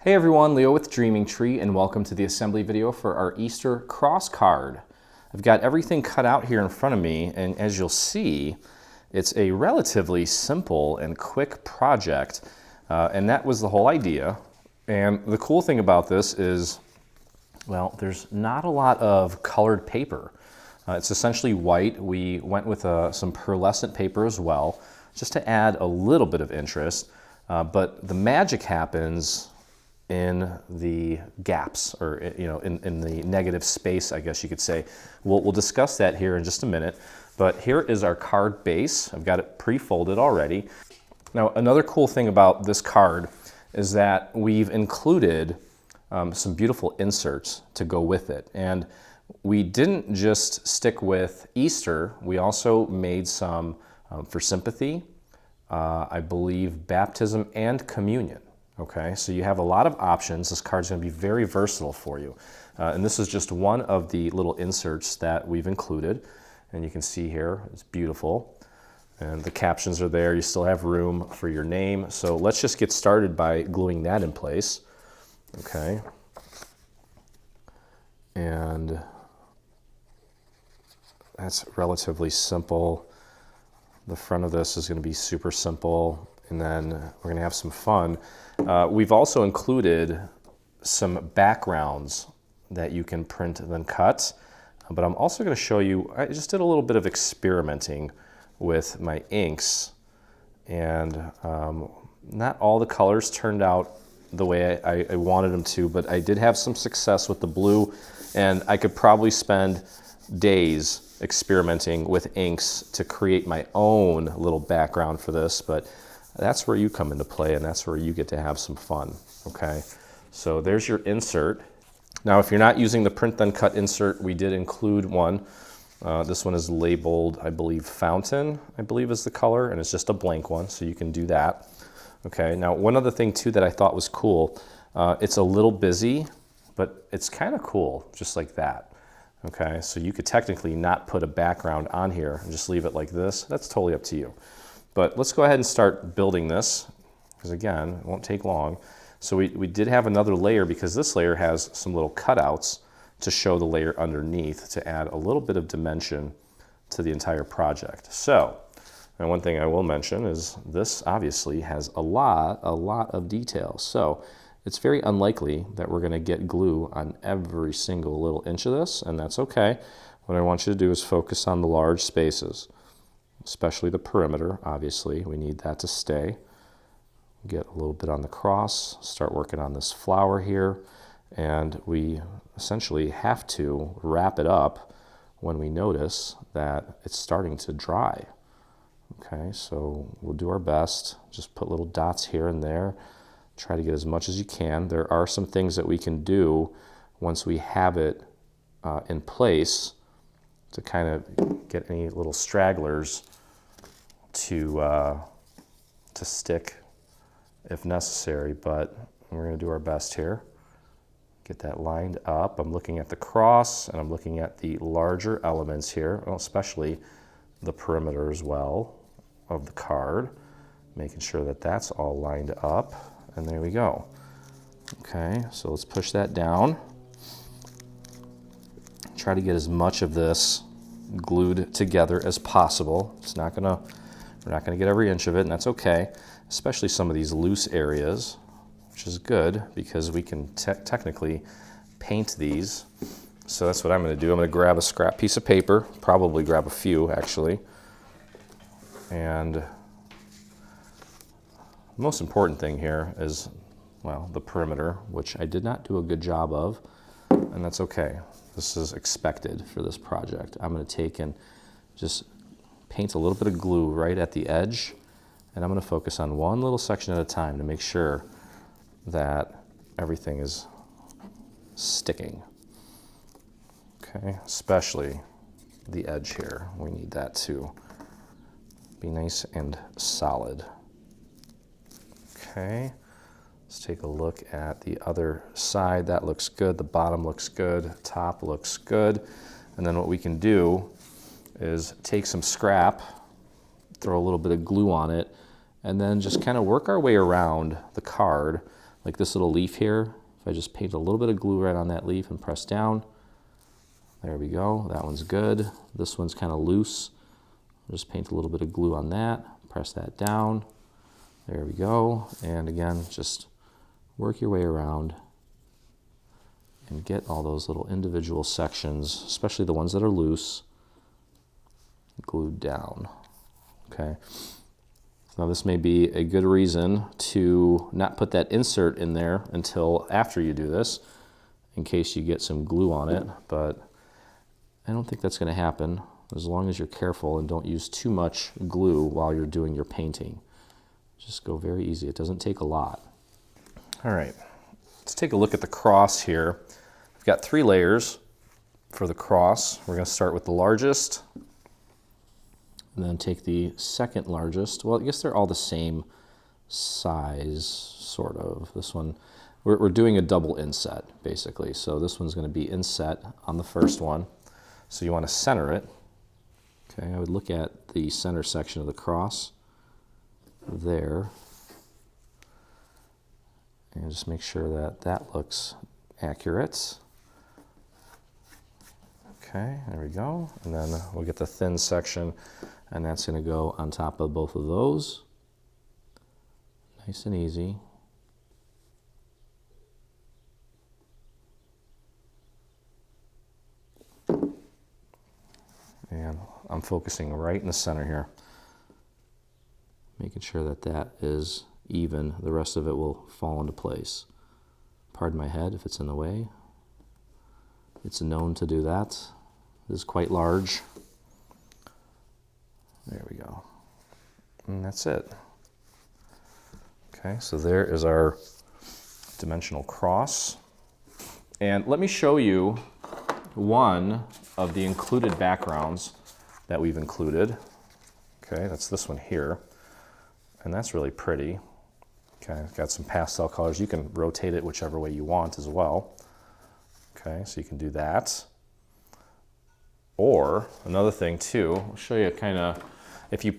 Hey everyone, Leo with Dreaming Tree, and welcome to the assembly video for our Easter cross card. I've got everything cut out here in front of me, and as you'll see, it's a relatively simple and quick project, and that was the whole idea. And the cool thing about this is, well, there's not a lot of colored paper. It's essentially white. We went with some pearlescent paper as well, just to add a little bit of interest, but the magic happens in the gaps, or in the negative space, I guess you could say. We'll discuss that here in just a minute, but here is our card base. I've got it pre-folded already. Now, another cool thing about this card is that we've included some beautiful inserts to go with it, and we didn't just stick with Easter. We also made some for sympathy, I believe baptism and communion. Okay, so you have a lot of options. This card's going to be very versatile for you. And this is just one of the little inserts that we've included. And you can see here, it's beautiful. And the captions are there. You still have room for your name. So let's just get started by gluing that in place. Okay. And that's relatively simple. The front of this is going to be super simple. And then we're going to have some fun. We've also included some backgrounds that you can print and then cut, but I'm also going to show you, I just did a little bit of experimenting with my inks, and not all the colors turned out the way I wanted them to, but I did have some success with the blue, and I could probably spend days experimenting with inks to create my own little background for this, but that's where you come into play, and that's where you get to have some fun, okay? So there's your insert. Now, if you're not using the print then cut insert, we did include one. This one is labeled, I believe, Fountain, I believe is the color, and it's just a blank one, so you can do that. Okay, now one other thing too that I thought was cool, it's a little busy, but it's kind of cool, just like that. Okay, so you could technically not put a background on here and just leave it like this. That's totally up to you. But let's go ahead and start building this, because again, it won't take long. So we did have another layer, because this layer has some little cutouts to show the layer underneath to add a little bit of dimension to the entire project. So, and one thing I will mention is this obviously has a lot of detail. So it's very unlikely that we're going to get glue on every single little inch of this, and that's okay. What I want you to do is focus on the large spaces, especially the perimeter. Obviously, we need that to stay. Get a little bit on the cross, start working on this flower here, and we essentially have to wrap it up when we notice that it's starting to dry. Okay, so we'll do our best. Just put little dots here and there. Try to get as much as you can. There are some things that we can do once we have it in place to kind of get any little stragglers to stick if necessary, but we're going to do our best here. Get that lined up. I'm looking at the cross, and I'm looking at the larger elements here, well, especially the perimeter as well of the card, making sure that that's all lined up, and there we go. Okay, so let's push that down. Try to get as much of this glued together as possible. We're not gonna get every inch of it, and that's okay, especially some of these loose areas, which is good because we can technically paint these. So that's what I'm gonna do. I'm gonna grab a scrap piece of paper, probably grab a few actually, and the most important thing here is, well, the perimeter, which I did not do a good job of, and that's okay. This is expected for this project. I'm gonna take and just paint a little bit of glue right at the edge, and I'm going to focus on one little section at a time to make sure that everything is sticking. Okay, especially the edge here. We need that to be nice and solid. Okay, let's take a look at the other side. That looks good. The bottom looks good. Top looks good. And then what we can do is take some scrap, throw a little bit of glue on it, and then just kind of work our way around the card like this little leaf here, if I just paint a little bit of glue right on that leaf and press down, there we go, that one's good. This one's kind of loose. Just paint a little bit of glue on that, press that down, there we go. And again, just work your way around and get all those little individual sections, especially the ones that are loose, glued down, okay? Now this may be a good reason to not put that insert in there until after you do this, in case you get some glue on it, but I don't think that's going to happen as long as you're careful and don't use too much glue while you're doing your painting. Just go very easy. It doesn't take a lot. All right, let's take a look at the cross here. I've got 3 layers for the cross. We're going to start with the largest, and then take the second largest. Well, I guess they're all the same size, sort of. This one, we're doing a double inset, basically. So this one's going to be inset on the first one. So you want to center it. Okay, I would look at the center section of the cross there, and just make sure that that looks accurate. Okay, there we go. And then we'll get the thin section, and that's going to go on top of both of those. Nice and easy. And I'm focusing right in the center here, making sure that that is even. The rest of it will fall into place. Pardon my head if it's in the way. It's known to do that. It is quite large. There we go. And that's it. Okay, so there is our dimensional cross. And let me show you one of the included backgrounds that we've included. Okay, that's this one here. And that's really pretty. Okay, I've got some pastel colors. You can rotate it whichever way you want as well. Okay, so you can do that. Or another thing too, I'll show you kind of, if you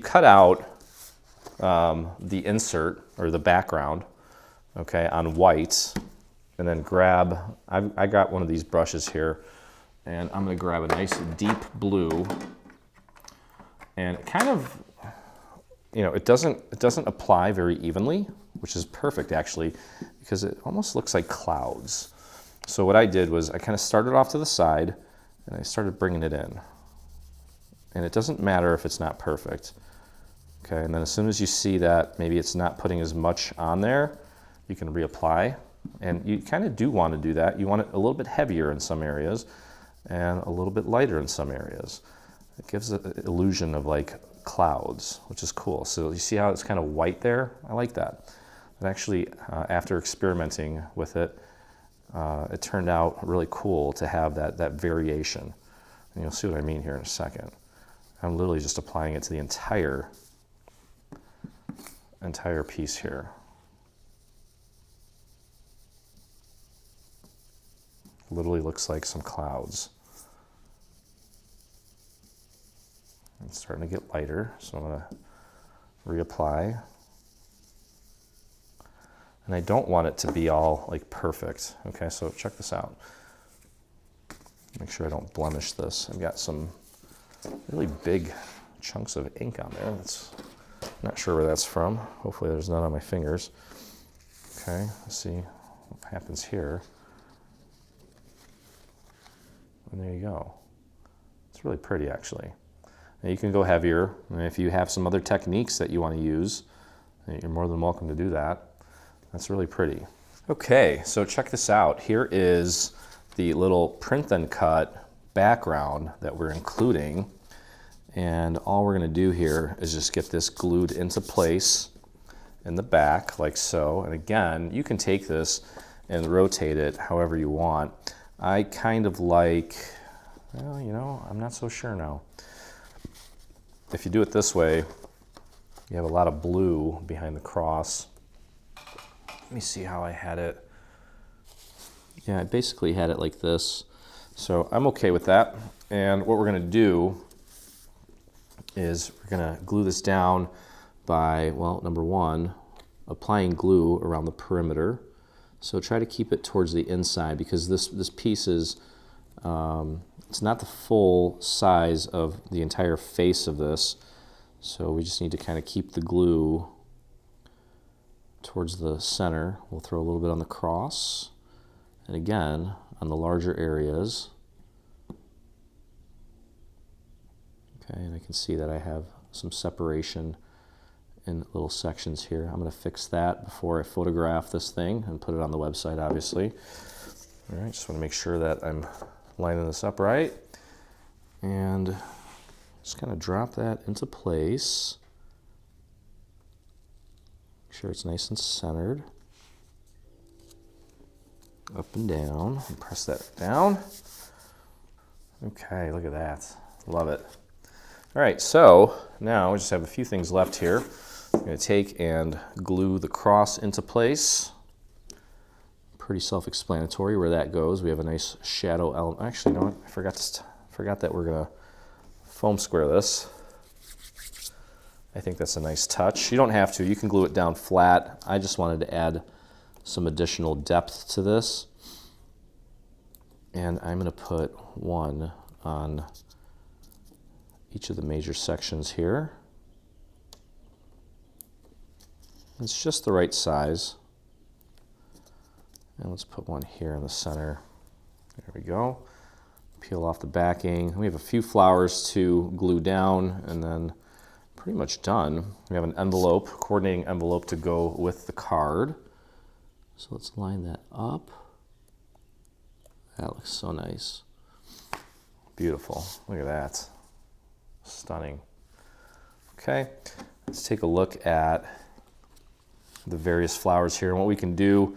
cut out the insert or the background, okay, on white, and then grab, I got one of these brushes here, and I'm going to grab a nice deep blue, and it kind of, you know, it doesn't apply very evenly, which is perfect actually, because it almost looks like clouds. So what I did was I kind of started off to the side, and I started bringing it in. And it doesn't matter if it's not perfect. Okay, and then as soon as you see that maybe it's not putting as much on there, you can reapply. And you kind of do want to do that. You want it a little bit heavier in some areas and a little bit lighter in some areas. It gives an illusion of like clouds, which is cool. So you see how it's kind of white there? I like that. And actually, after experimenting with it, it turned out really cool to have that variation. And you'll see what I mean here in a second. I'm literally just applying it to the entire piece here. Literally looks like some clouds. It's starting to get lighter, so I'm going to reapply. And I don't want it to be all like perfect. Okay, so check this out. Make sure I don't blemish this. I've got some really big chunks of ink on there. Not sure where that's from. Hopefully there's none on my fingers. Okay, let's see what happens here. And there you go. It's really pretty actually. And you can go heavier, and if you have some other techniques that you want to use, you're more than welcome to do that. That's really pretty. Okay, so check this out. Here is the little print and cut background that we're including. And all we're going to do here is just get this glued into place in the back like so. And again, you can take this and rotate it however you want. I kind of like, well, you know, I'm not so sure now. If you do it this way, you have a lot of blue behind the cross. Let me see how I had it. Yeah, I basically had it like this. So I'm okay with that. And what we're going to do is we're going to glue this down by, well, number one, applying glue around the perimeter. So try to keep it towards the inside because this piece is, it's not the full size of the entire face of this. So we just need to kind of keep the glue towards the center. We'll throw a little bit on the cross. And again, on the larger areas. Okay, and I can see that I have some separation in little sections here. I'm going to fix that before I photograph this thing and put it on the website, obviously. All right, just want to make sure that I'm lining this up right. And just kind of drop that into place. Make sure it's nice and centered. Up and down, and press that down. Okay, look at that. Love it. All right, so now we just have a few things left here. I'm going to take and glue the cross into place. Pretty self-explanatory where that goes. We have a nice shadow element. Actually, you know what? I forgot that we're going to foam square this. I think that's a nice touch. You don't have to. You can glue it down flat. I just wanted to add some additional depth to this. And I'm going to put one on each of the major sections here. It's just the right size. And let's put one here in the center. There we go. Peel off the backing. We have a few flowers to glue down and then pretty much done. We have an envelope, coordinating envelope to go with the card. So let's line that up. That looks so nice. Beautiful. Look at that. Stunning. Okay, let's take a look at the various flowers here. And what we can do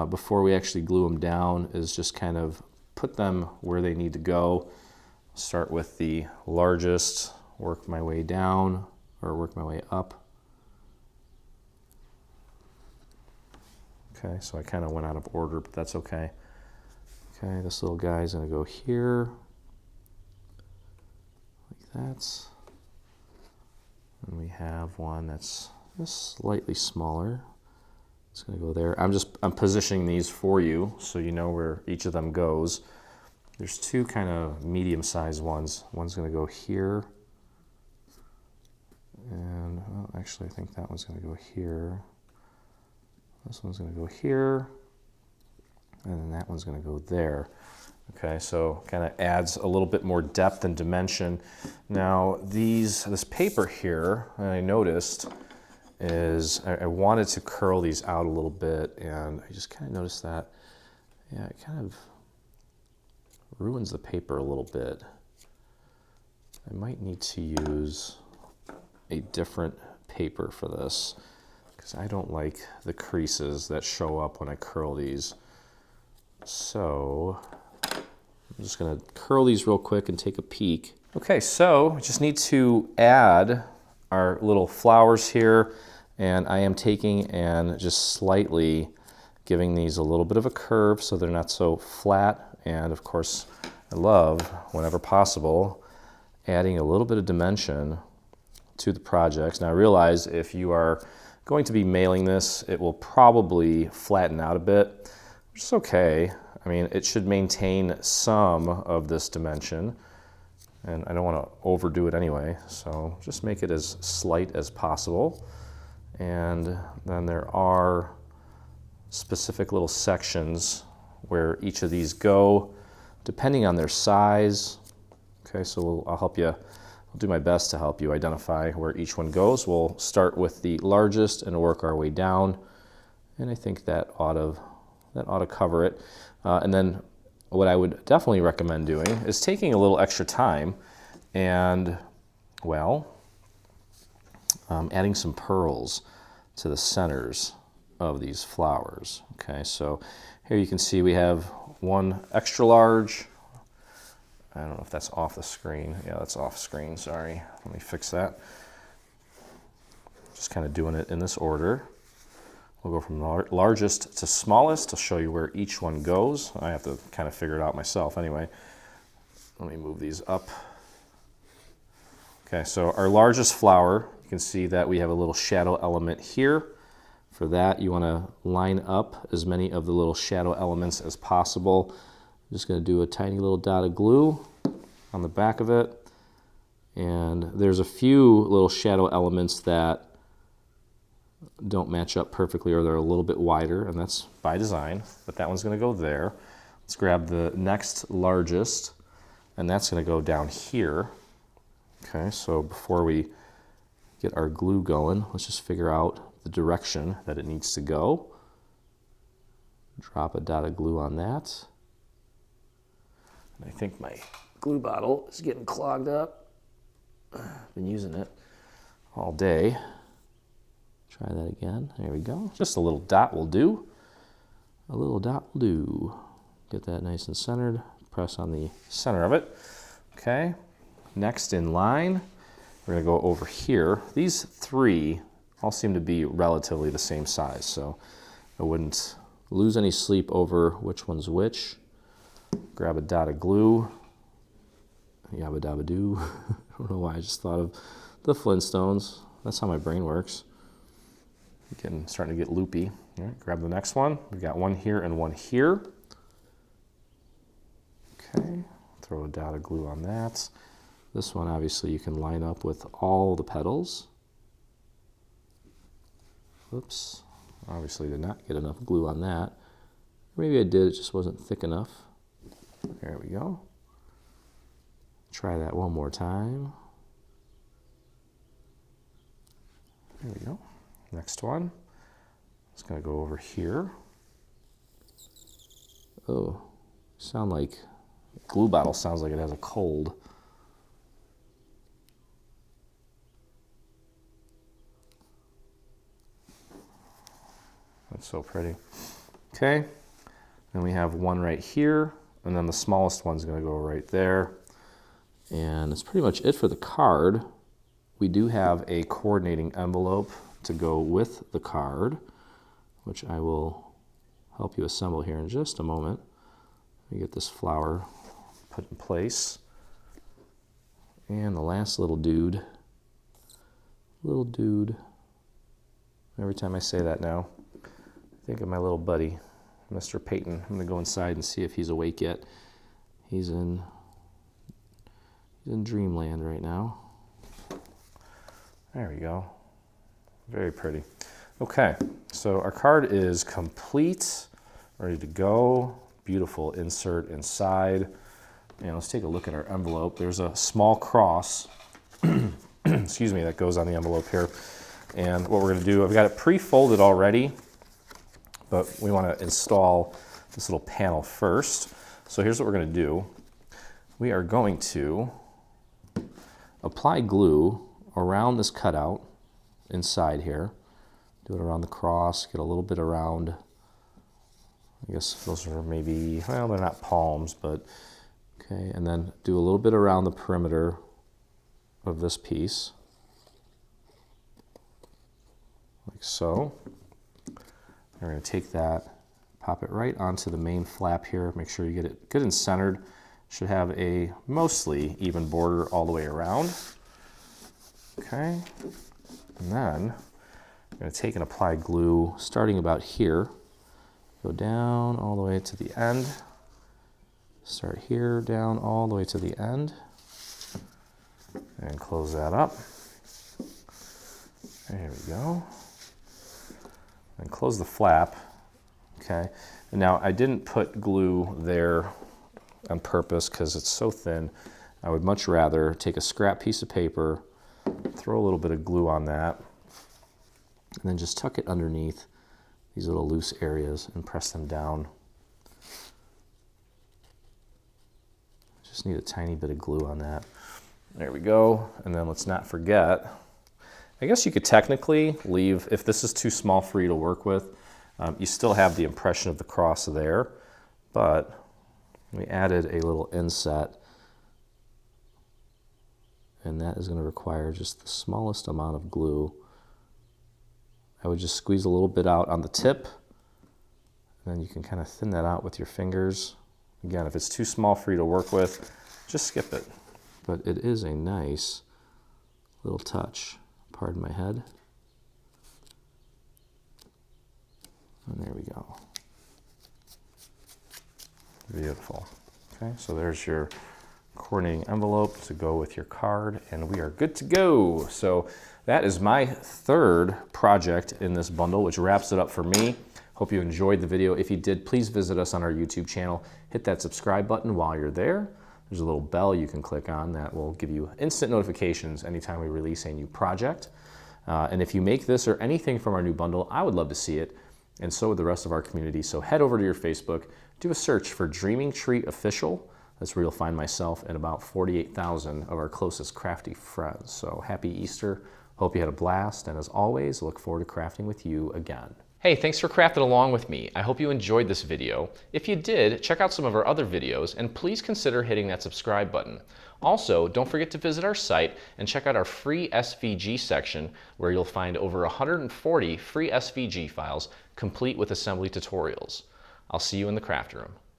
before we actually glue them down is just kind of put them where they need to go. Start with the largest, work my way down, or work my way up. Okay, so I kind of went out of order, but that's okay. Okay, this little guy is going to go here, like that. And we have one that's just slightly smaller. It's going to go there. I'm positioning these for you so you know where each of them goes. There's two kind of medium-sized ones. One's going to go here. And well, actually, I think that one's going to go here. This one's going to go here. And then that one's going to go there. Okay, so kind of adds a little bit more depth and dimension. Now, this paper here, I noticed, is I wanted to curl these out a little bit, and I just kind of noticed that, yeah, it kind of ruins the paper a little bit. I might need to use a different paper for this because I don't like the creases that show up when I curl these. So I'm just going to curl these real quick and take a peek. Okay, so we just need to add our little flowers here, and I am taking and just slightly giving these a little bit of a curve so they're not so flat. And of course, I love, whenever possible, adding a little bit of dimension to the projects. Now I realize if you are going to be mailing this, it will probably flatten out a bit, which is okay. I mean, it should maintain some of this dimension, and I don't want to overdo it anyway, so just make it as slight as possible. And then there are specific little sections where each of these go, depending on their size. Okay, so I'll help you. I'll do my best to help you identify where each one goes. We'll start with the largest and work our way down, and I think that ought to cover it. And then what I would definitely recommend doing is taking a little extra time and, well, adding some pearls to the centers of these flowers. Okay, so here you can see we have one extra large. I don't know if that's off the screen. Yeah, that's off screen, sorry. Let me fix that. Just kind of doing it in this order. We'll go from largest to smallest to show you where each one goes. I have to kind of figure it out myself anyway. Let me move these up. Okay, so our largest flower, you can see that we have a little shadow element here. For that, you want to line up as many of the little shadow elements as possible. I'm just going to do a tiny little dot of glue on the back of it. And there's a few little shadow elements that don't match up perfectly, or they're a little bit wider, and that's by design, but that one's going to go there. Let's grab the next largest, and that's going to go down here. Okay, so before we get our glue going, let's just figure out the direction that it needs to go. Drop a dot of glue on that. And I think my glue bottle is getting clogged up. I've been using it all day. Try that again. There we go. Just a little dot will do. A little dot will do. Get that nice and centered. Press on the center of it. Okay. Next in line, we're going to go over here. These three all seem to be relatively the same size, so I wouldn't lose any sleep over which one's which. Grab a dot of glue. Yabba dabba doo. I don't know why I just thought of the Flintstones. That's how my brain works. Starting to get loopy. All right, grab the next one. We've got one here and one here. Okay, throw a dot of glue on that. This one, obviously, you can line up with all the petals. Oops, obviously did not get enough glue on that. Maybe I did, it just wasn't thick enough. There we go. Try that one more time. There we go. Next one. It's going to go over here. Oh, sound like glue bottle sounds like it has a cold. That's so pretty. Okay, then we have one right here, and then the smallest one's going to go right there. And that's pretty much it for the card. We do have a coordinating envelope to go with the card, which I will help you assemble here in just a moment. Let me get this flower put in place. And the last little dude. Every time I say that now, I think of my little buddy, Mr. Peyton. I'm going to go inside and see if he's awake yet. He's in dreamland right now. There we go. Very pretty. Okay, so our card is complete, ready to go. Beautiful insert inside. And let's take a look at our envelope. There's a small cross, excuse me, that goes on the envelope here. And what we're going to do, I've got it pre-folded already, but we want to install this little panel first. So here's what we're going to do. We are going to apply glue around this cutout inside here. Do it around the cross, get a little bit around, I guess those are maybe, well, they're not palms, but okay, and then do a little bit around the perimeter of this piece, like so. We're going to take that, pop it right onto the main flap here, make sure you get it good and centered. Should have a mostly even border all the way around. Okay, and then I'm going to take and apply glue starting about here, go down all the way to the end, start here, down all the way to the end, and close that up. There we go. And close the flap. Okay, and now I didn't put glue there on purpose because it's so thin. I would much rather take a scrap piece of paper, throw a little bit of glue on that, and then just tuck it underneath these little loose areas and press them down. Just need a tiny bit of glue on that. There we go. And then let's not forget, I guess you could technically leave, if this is too small for you to work with, you still have the impression of the cross there, but we added a little inset, and that is going to require just the smallest amount of glue. I would just squeeze a little bit out on the tip, and then you can kind of thin that out with your fingers. Again, if it's too small for you to work with, just skip it. But it is a nice little touch. Pardon my head. And there we go. Beautiful. Okay, so there's your coordinating envelope to go with your card, and we are good to go. So that is my third project in this bundle, which wraps it up for me. Hope you enjoyed the video. If you did, please visit us on our YouTube channel. Hit that subscribe button while you're there. There's a little bell you can click on that will give you instant notifications anytime we release a new project. And if you make this or anything from our new bundle, I would love to see it, and so would the rest of our community. So head over to your Facebook, do a search for Dreaming Tree Official. That's where you'll find myself and about 48,000 of our closest crafty friends. So happy Easter. Hope you had a blast. And as always, look forward to crafting with you again. Hey, thanks for crafting along with me. I hope you enjoyed this video. If you did, check out some of our other videos and please consider hitting that subscribe button. Also, don't forget to visit our site and check out our free SVG section where you'll find over 140 free SVG files complete with assembly tutorials. I'll see you in the craft room.